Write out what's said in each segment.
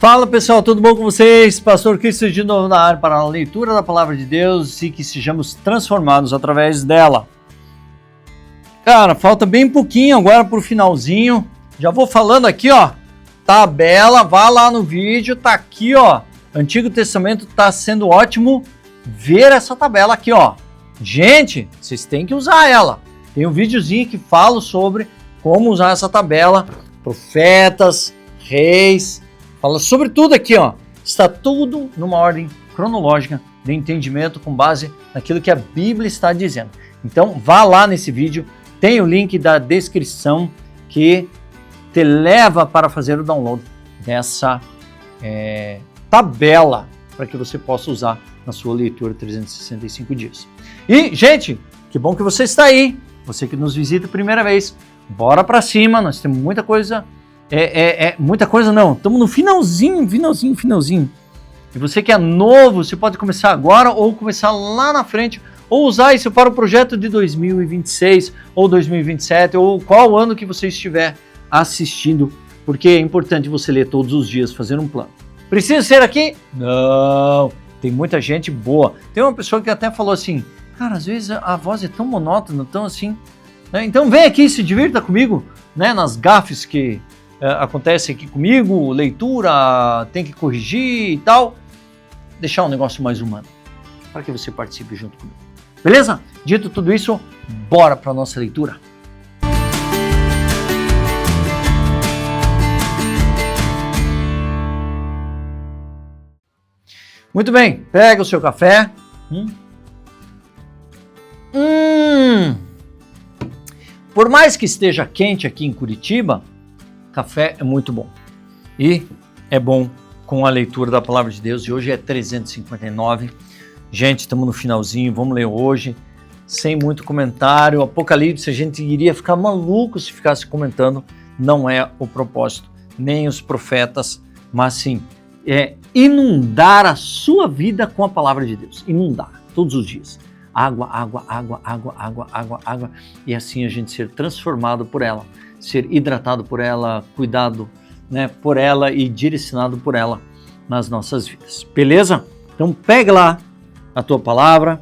Fala pessoal, tudo bom com vocês? Pastor Cristo de novo na área para a leitura da Palavra de Deus e que sejamos transformados através dela. Cara, falta bem pouquinho agora para o finalzinho. Já vou falando aqui, ó, tabela, vá lá no vídeo, tá aqui, ó. Antigo Testamento tá sendo ótimo ver essa tabela aqui, ó. Gente, vocês têm que usar ela. Tem um videozinho que falo sobre como usar essa tabela, profetas, reis. Fala sobre tudo aqui, ó. Está tudo numa ordem cronológica de entendimento com base naquilo que a Bíblia está dizendo. Então, vá lá nesse vídeo, tem o link da descrição que te leva para fazer o download dessa tabela para que você possa usar na sua leitura 365 dias. E, gente, que bom que você está aí. Você que nos visita a primeira vez, bora para cima, nós temos muita coisa. Muita coisa não, estamos no finalzinho. E você que é novo, você pode começar agora ou começar lá na frente, ou usar isso para o projeto de 2026 ou 2027, ou qual ano que você estiver assistindo, porque é importante você ler todos os dias, fazer um plano. Precisa ser aqui? Não, tem muita gente boa. Tem uma pessoa que até falou assim, cara, às vezes a voz é tão monótona, tão assim, né? Então vem aqui, se divirta comigo, né, nas gafes que acontece aqui comigo, leitura, tem que corrigir e tal, deixar um negócio mais humano, para que você participe junto comigo. Beleza? Dito tudo isso, bora para a nossa leitura. Muito bem, pega o seu café. Por mais que esteja quente aqui em Curitiba, café é muito bom e é bom com a leitura da Palavra de Deus. E hoje é 359. Gente, estamos no finalzinho, vamos ler hoje, sem muito comentário. Apocalipse, a gente iria ficar maluco se ficasse comentando, não é o propósito, nem os profetas, mas sim, é inundar a sua vida com a Palavra de Deus, inundar, todos os dias. Água, e assim a gente ser transformado por ela, ser hidratado por ela, cuidado, né, por ela e direcionado por ela nas nossas vidas. Beleza? Então pega lá a tua palavra,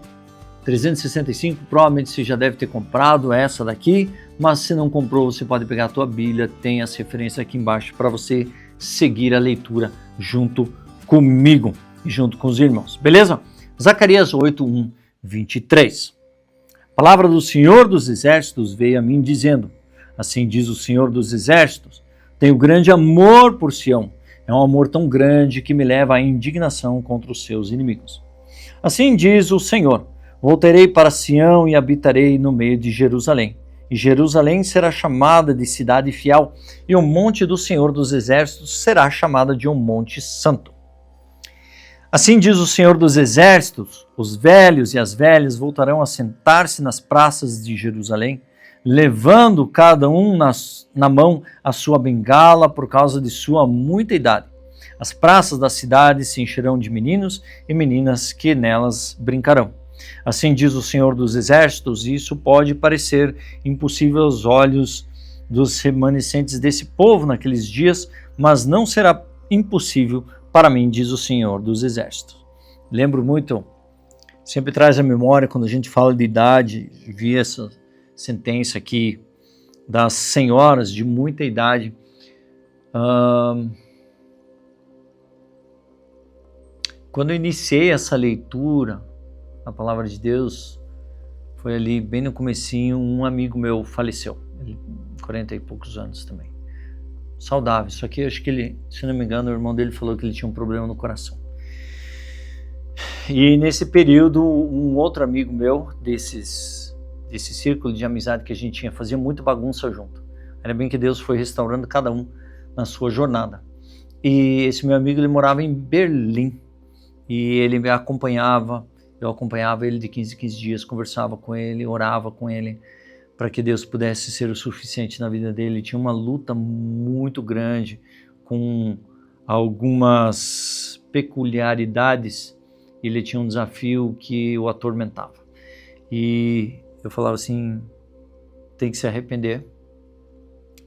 365, provavelmente você já deve ter comprado essa daqui, mas se não comprou, você pode pegar a tua Bíblia, tem as referências aqui embaixo para você seguir a leitura junto comigo e junto com os irmãos. Beleza? Zacarias 8:1-23. A palavra do Senhor dos Exércitos veio a mim dizendo, assim diz o Senhor dos Exércitos, tenho grande amor por Sião, é um amor tão grande que me leva à indignação contra os seus inimigos. Assim diz o Senhor, voltarei para Sião e habitarei no meio de Jerusalém, e Jerusalém será chamada de cidade fiel, e o monte do Senhor dos Exércitos será chamada de um monte santo. Assim diz o Senhor dos Exércitos, os velhos e as velhas voltarão a sentar-se nas praças de Jerusalém, levando cada um na mão a sua bengala por causa de sua muita idade. As praças da cidade se encherão de meninos e meninas que nelas brincarão. Assim diz o Senhor dos Exércitos, e isso pode parecer impossível aos olhos dos remanescentes desse povo naqueles dias, mas não será impossível para mim, diz o Senhor dos Exércitos. Lembro muito, sempre traz à memória quando a gente fala de idade, vi essa sentença aqui das senhoras de muita idade. Quando eu iniciei essa leitura da Palavra de Deus, foi ali bem no comecinho, um amigo meu faleceu, ele 40 e poucos anos também. Saudável, só que eu acho que ele, se não me engano, o irmão dele falou que ele tinha um problema no coração. E nesse período, um outro amigo meu, desse círculo de amizade que a gente tinha, fazia muita bagunça junto. Era bem que Deus foi restaurando cada um na sua jornada. E esse meu amigo, ele morava em Berlim, e ele me acompanhava, eu acompanhava ele de 15 em 15 dias, conversava com ele, orava com ele, para que Deus pudesse ser o suficiente na vida dele. Ele tinha uma luta muito grande com algumas peculiaridades. Ele tinha um desafio que o atormentava. E eu falava assim, tem que se arrepender,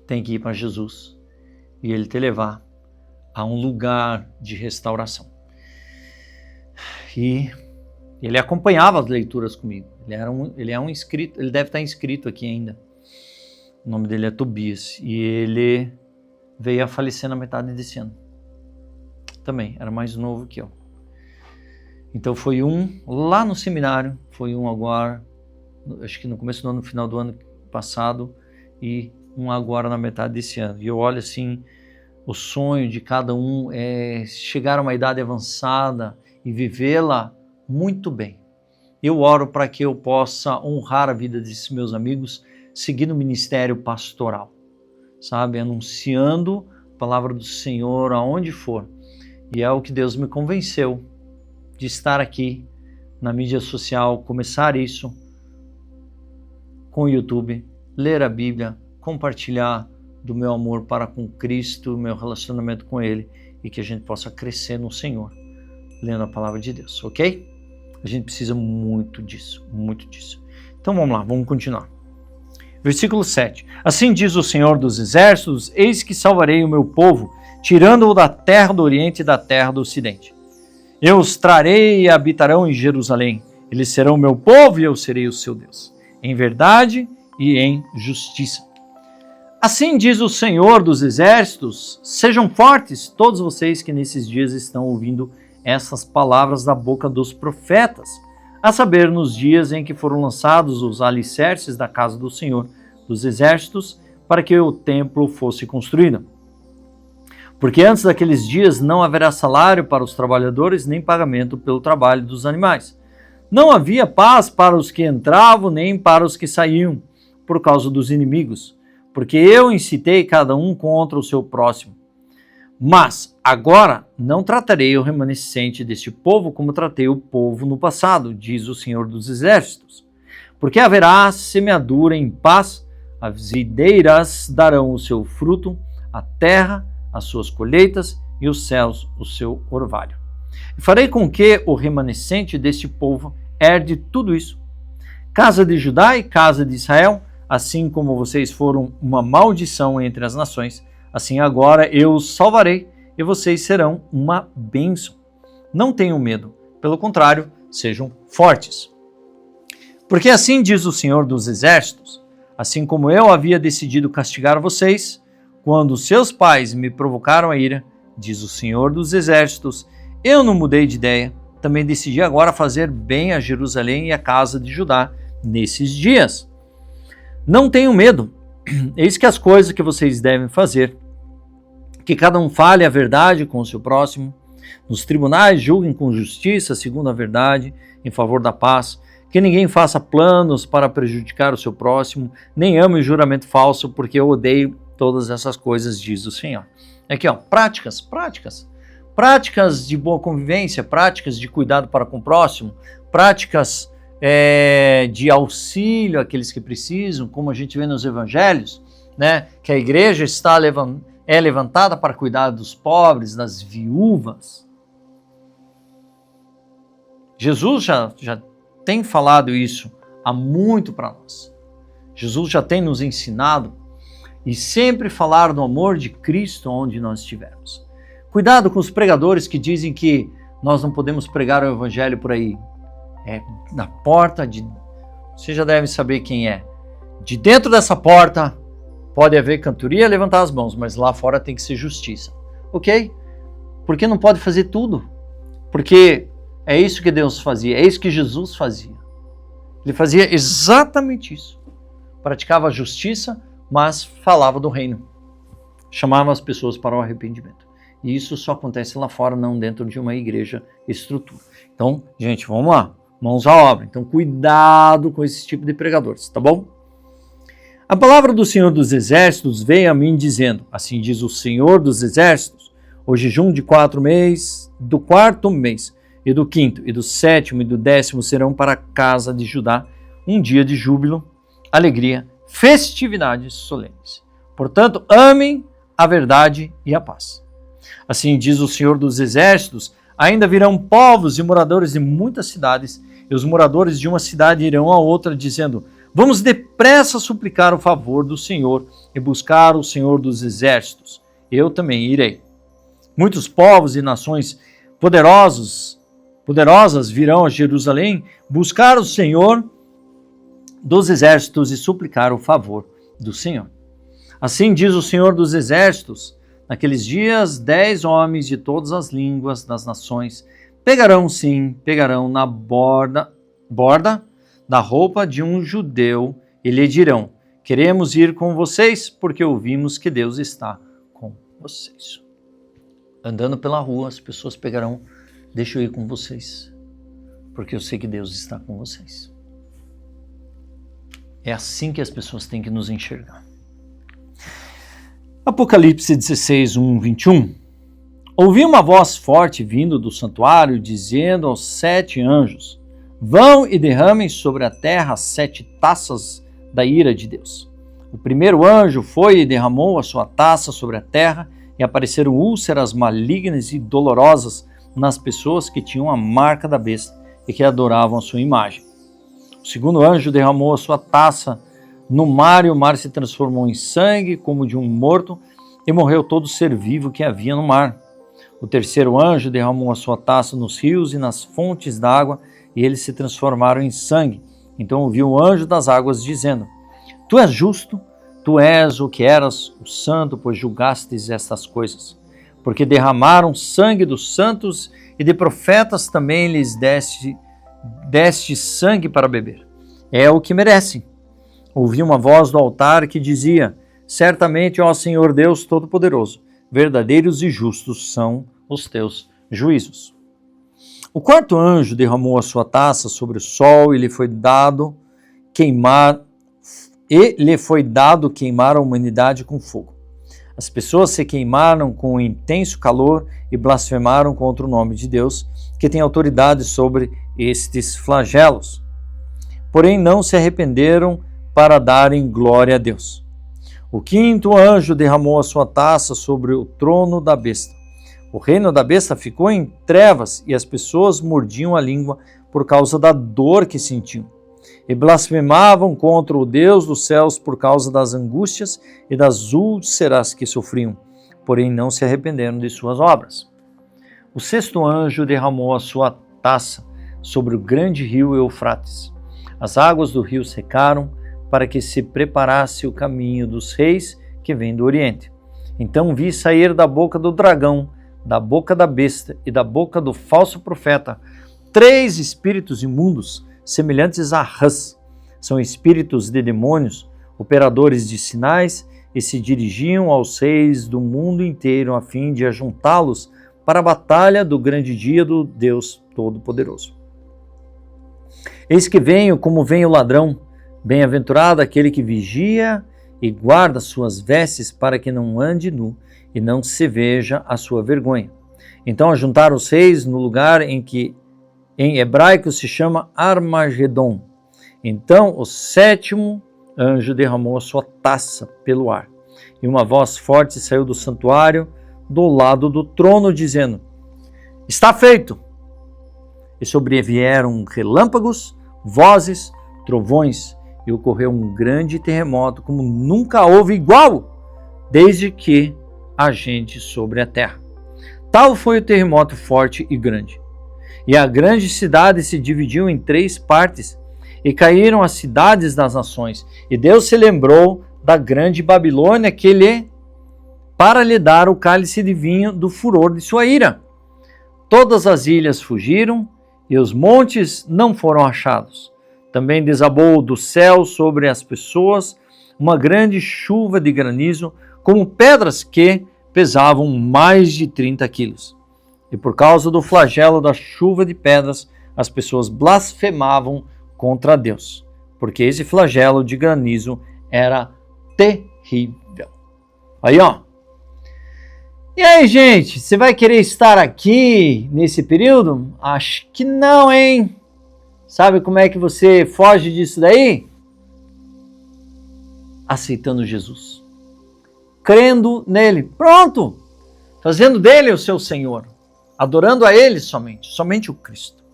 tem que ir para Jesus e Ele te levar a um lugar de restauração. E ele acompanhava as leituras comigo. Ele é um inscrito, ele deve estar inscrito aqui ainda. O nome dele é Tobias. E ele veio a falecer na metade desse ano. Também, era mais novo que eu. Então foi um lá no seminário, foi um agora, acho que no começo do ano, no final do ano passado, e um agora na metade desse ano. E eu olho assim, o sonho de cada um é chegar a uma idade avançada e vivê-la muito bem. Eu oro para que eu possa honrar a vida desses meus amigos, seguindo o ministério pastoral, sabe? Anunciando a palavra do Senhor aonde for. E é o que Deus me convenceu de estar aqui na mídia social, começar isso com o YouTube, ler a Bíblia, compartilhar do meu amor para com Cristo, meu relacionamento com Ele, e que a gente possa crescer no Senhor, lendo a palavra de Deus, ok? A gente precisa muito disso, muito disso. Então vamos lá, vamos continuar. Versículo 7. Assim diz o Senhor dos Exércitos, eis que salvarei o meu povo, tirando-o da terra do Oriente e da terra do Ocidente. Eu os trarei e habitarão em Jerusalém. Eles serão meu povo e eu serei o seu Deus, em verdade e em justiça. Assim diz o Senhor dos Exércitos, sejam fortes todos vocês que nesses dias estão ouvindo essas palavras da boca dos profetas, a saber, nos dias em que foram lançados os alicerces da casa do Senhor dos Exércitos, para que o templo fosse construído. Porque antes daqueles dias não haverá salário para os trabalhadores, nem pagamento pelo trabalho dos animais. Não havia paz para os que entravam, nem para os que saíam, por causa dos inimigos, porque eu incitei cada um contra o seu próximo. Mas agora não tratarei o remanescente deste povo como tratei o povo no passado, diz o Senhor dos Exércitos. Porque haverá semeadura em paz, as videiras darão o seu fruto, a terra as suas colheitas e os céus o seu orvalho. E farei com que o remanescente deste povo herde tudo isso. Casa de Judá e casa de Israel, assim como vocês foram uma maldição entre as nações, assim agora eu os salvarei e vocês serão uma bênção. Não tenham medo, pelo contrário, sejam fortes. Porque assim diz o Senhor dos Exércitos, assim como eu havia decidido castigar vocês, quando seus pais me provocaram a ira, diz o Senhor dos Exércitos, eu não mudei de ideia, também decidi agora fazer bem a Jerusalém e a casa de Judá nesses dias. Não tenham medo, eis que as coisas que vocês devem fazer, que cada um fale a verdade com o seu próximo, nos tribunais julguem com justiça, segundo a verdade, em favor da paz, que ninguém faça planos para prejudicar o seu próximo, nem ame o juramento falso, porque eu odeio todas essas coisas, diz o Senhor. Aqui, ó, práticas de boa convivência, práticas de cuidado para com o próximo, práticas de auxílio àqueles que precisam, como a gente vê nos evangelhos, né, que a igreja está levantada para cuidar dos pobres, das viúvas. Jesus já tem falado isso há muito para nós. Jesus já tem nos ensinado e sempre falar do amor de Cristo onde nós estivermos. Cuidado com os pregadores que dizem que nós não podemos pregar o evangelho por aí. Na porta de... Você já deve saber quem é. De dentro dessa porta pode haver cantoria, levantar as mãos, mas lá fora tem que ser justiça. Ok? Porque não pode fazer tudo. Porque é isso que Deus fazia, é isso que Jesus fazia. Ele fazia exatamente isso. Praticava a justiça, mas falava do reino. Chamava as pessoas para o arrependimento. E isso só acontece lá fora, não dentro de uma igreja estrutura. Então, gente, vamos lá. Mãos à obra. Então, cuidado com esse tipo de pregadores, tá bom? A palavra do Senhor dos Exércitos veio a mim dizendo, assim diz o Senhor dos Exércitos, o jejum de 4 meses, do 4º mês, e do 5º, e do 7º, e do 10º serão para a casa de Judá um dia de júbilo, alegria, festividades solenes. Portanto, amem a verdade e a paz. Assim diz o Senhor dos Exércitos, ainda virão povos e moradores de muitas cidades, e os moradores de uma cidade irão a outra, dizendo, vamos depressa suplicar o favor do Senhor e buscar o Senhor dos Exércitos. Eu também irei. Muitos povos e nações poderosas virão a Jerusalém buscar o Senhor dos exércitos e suplicar o favor do Senhor. Assim diz o Senhor dos exércitos, naqueles dias 10 homens de todas as línguas das nações pegarão na borda da roupa de um judeu e lhe dirão: queremos ir com vocês porque ouvimos que Deus está com vocês. Andando pela rua, as pessoas pegarão: deixa eu ir com vocês, porque eu sei que Deus está com vocês. É assim que as pessoas têm que nos enxergar. Apocalipse 16, 1, 21. Ouvi uma voz forte vindo do santuário, dizendo aos 7 anjos: vão e derramem sobre a terra 7 taças da ira de Deus. O primeiro anjo foi e derramou a sua taça sobre a terra, e apareceram úlceras malignas e dolorosas nas pessoas que tinham a marca da besta e que adoravam a sua imagem. O segundo anjo derramou a sua taça no mar, e o mar se transformou em sangue como de um morto, e morreu todo ser vivo que havia no mar. O terceiro anjo derramou a sua taça nos rios e nas fontes d'água, e eles se transformaram em sangue. Então ouviu o anjo das águas dizendo: tu és justo, tu és o que eras o santo, pois julgastes estas coisas. Porque derramaram sangue dos santos e de profetas também lhes deste sangue para beber. É o que merecem. Ouvi uma voz do altar que dizia: certamente, ó Senhor Deus Todo-Poderoso, verdadeiros e justos são os teus juízos. O quarto anjo derramou a sua taça sobre o sol e lhe foi dado queimar a humanidade com fogo. As pessoas se queimaram com um intenso calor e blasfemaram contra o nome de Deus, que tem autoridade sobre estes flagelos. Porém não se arrependeram para darem glória a Deus. O quinto anjo derramou a sua taça sobre o trono da besta. O reino da besta ficou em trevas e as pessoas mordiam a língua por causa da dor que sentiam. E blasfemavam contra o Deus dos céus por causa das angústias e das úlceras que sofriam, porém não se arrependeram de suas obras. O sexto anjo derramou a sua taça sobre o grande rio Eufrates. As águas do rio secaram para que se preparasse o caminho dos reis que vêm do Oriente. Então vi sair da boca do dragão, da boca da besta e da boca do falso profeta 3 espíritos imundos, semelhantes a rãs. São espíritos de demônios, operadores de sinais, e se dirigiam aos reis do mundo inteiro a fim de ajuntá-los para a batalha do grande dia do Deus Todo-Poderoso. Eis que venho como vem o ladrão, bem-aventurado aquele que vigia e guarda suas vestes para que não ande nu e não se veja a sua vergonha. Então ajuntaram os reis no lugar em que em hebraico se chama Armagedon. Então o sétimo anjo derramou a sua taça pelo ar, e uma voz forte saiu do santuário do lado do trono, dizendo: está feito! E sobrevieram relâmpagos, vozes, trovões, e ocorreu um grande terremoto como nunca houve igual, desde que há gente sobre a terra. Tal foi o terremoto forte e grande. E a grande cidade se dividiu em 3 partes, e caíram as cidades das nações. E Deus se lembrou da grande Babilônia para lhe dar o cálice de vinho do furor de sua ira. Todas as ilhas fugiram, e os montes não foram achados. Também desabou do céu sobre as pessoas uma grande chuva de granizo, como pedras que pesavam mais de 30 quilos. E por causa do flagelo da chuva de pedras, as pessoas blasfemavam contra Deus, porque esse flagelo de granizo era terrível. Aí, ó. E aí, gente, você vai querer estar aqui nesse período? Acho que não, hein? Sabe como é que você foge disso daí? Aceitando Jesus. Crendo nele. Pronto! Fazendo dele o seu Senhor. Adorando a ele somente o Cristo.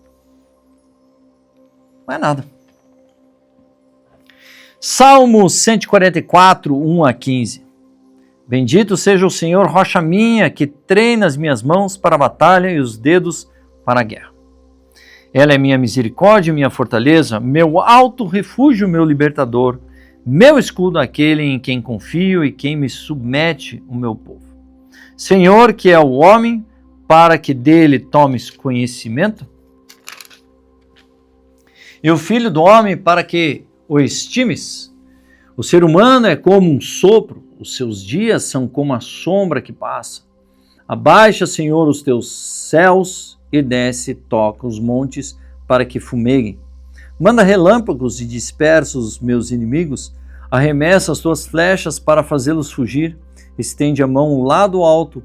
Não é nada. Salmo 144, 1 a 15. Bendito seja o Senhor, rocha minha, que treina as minhas mãos para a batalha e os dedos para a guerra. Ela é minha misericórdia, minha fortaleza, meu alto refúgio, meu libertador, meu escudo, aquele em quem confio e quem me submete, o meu povo. Senhor, que é o homem, para que dele tomes conhecimento, e o filho do homem, para que o estimes. O ser humano é como um sopro, os seus dias são como a sombra que passa. Abaixa, Senhor, os teus céus e desce, toca os montes para que fumeguem. Manda relâmpagos e dispersa os meus inimigos, arremessa as tuas flechas para fazê-los fugir, estende a mão ao lado alto,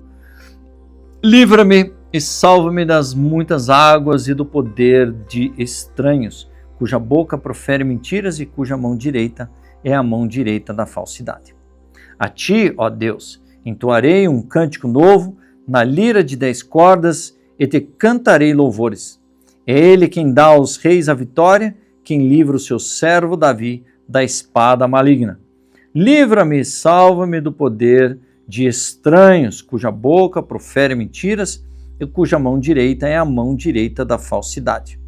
livra-me e salva-me das muitas águas e do poder de estranhos, cuja boca profere mentiras e cuja mão direita é a mão direita da falsidade. A ti, ó Deus, entoarei um cântico novo, na lira de 10 cordas, e te cantarei louvores. É ele quem dá aos reis a vitória, quem livra o seu servo Davi da espada maligna. Livra-me e salva-me do poder de estranhos, cuja boca profere mentiras e cuja mão direita é a mão direita da falsidade.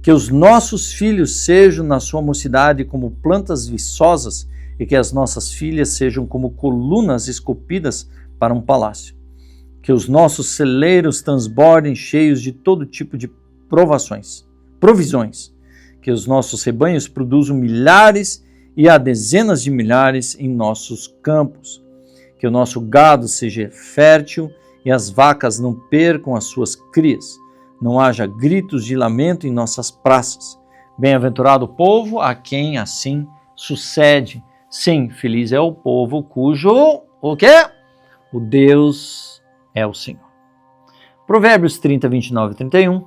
Que os nossos filhos sejam na sua mocidade como plantas viçosas e que as nossas filhas sejam como colunas esculpidas para um palácio. Que os nossos celeiros transbordem cheios de todo tipo de provisões. Que os nossos rebanhos produzam milhares e há dezenas de milhares em nossos campos. Que o nosso gado seja fértil e as vacas não percam as suas crias. Não haja gritos de lamento em nossas praças. Bem-aventurado o povo a quem assim sucede. Sim, feliz é o povo cujo, o quê? O Deus é o Senhor. Provérbios 30, 29 e 31.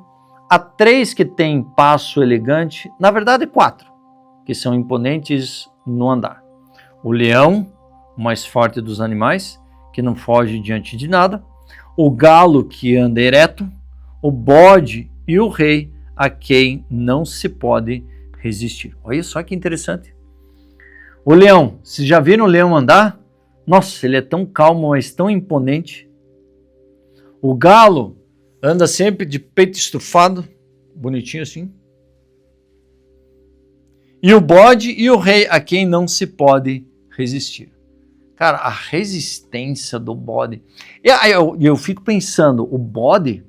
Há 3 que têm passo elegante, na verdade 4, que são imponentes no andar. O leão, o mais forte dos animais, que não foge diante de nada. O galo que anda ereto. O bode e o rei, a quem não se pode resistir. Olha só que interessante. O leão, vocês já viram o leão andar? Nossa, ele é tão calmo, mas tão imponente. O galo anda sempre de peito estufado, bonitinho assim. E o bode e o rei, a quem não se pode resistir. Cara, a resistência do bode. Eu fico pensando, o bode...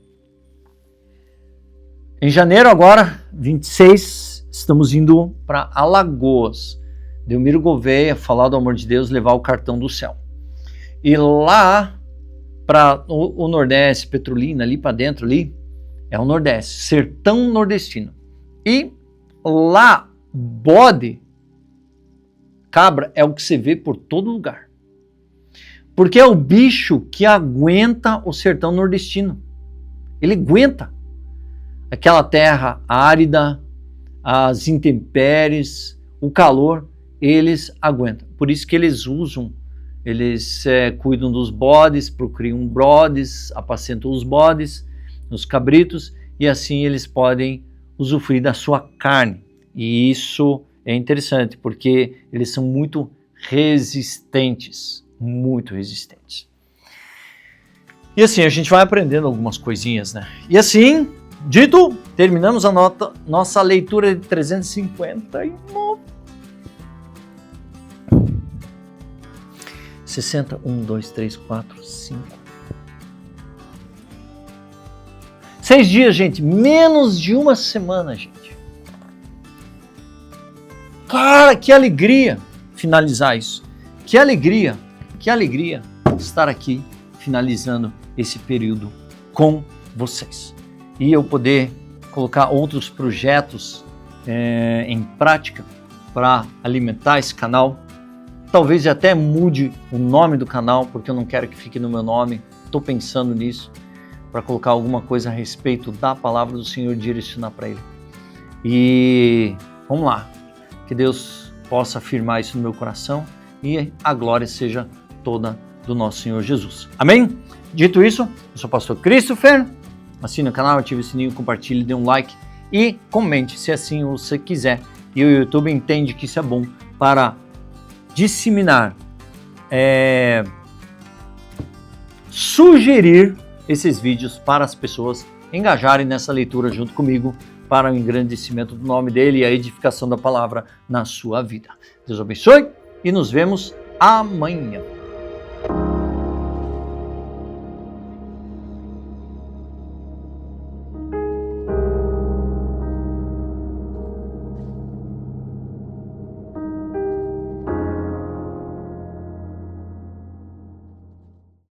Em janeiro agora, 26, estamos indo para Alagoas. Delmiro Gouveia, falar do amor de Deus, levar o cartão do céu. E lá, para o Nordeste, Petrolina, ali para dentro, ali, é o Nordeste, sertão nordestino. E lá, bode, cabra, é o que você vê por todo lugar. Porque é o bicho que aguenta o sertão nordestino. Ele aguenta aquela terra árida, as intempéries, o calor, eles aguentam. Por isso que eles cuidam dos bodes, procriam bodes, apacentam os bodes, os cabritos, e assim eles podem usufruir da sua carne. E isso é interessante, porque eles são muito resistentes, muito resistentes. E assim, a gente vai aprendendo algumas coisinhas, né? E assim, dito, terminamos a nossa leitura de 359. 60, 1, 2, 3, 4, 5. 6 dias, gente. Menos de uma semana, gente. Cara, que alegria finalizar isso. Que alegria estar aqui finalizando esse período com vocês. E eu poder colocar outros projetos em prática para alimentar esse canal. Talvez até mude o nome do canal, porque eu não quero que fique no meu nome. Estou pensando nisso, para colocar alguma coisa a respeito da palavra do Senhor, direcionar para Ele. E vamos lá, que Deus possa afirmar isso no meu coração e a glória seja toda do nosso Senhor Jesus. Amém? Dito isso, eu sou o pastor Christopher. Assine o canal, ative o sininho, compartilhe, dê um like e comente se assim você quiser. E o YouTube entende que isso é bom para disseminar sugerir esses vídeos para as pessoas engajarem nessa leitura junto comigo para o engrandecimento do nome dele e a edificação da palavra na sua vida. Deus abençoe e nos vemos amanhã.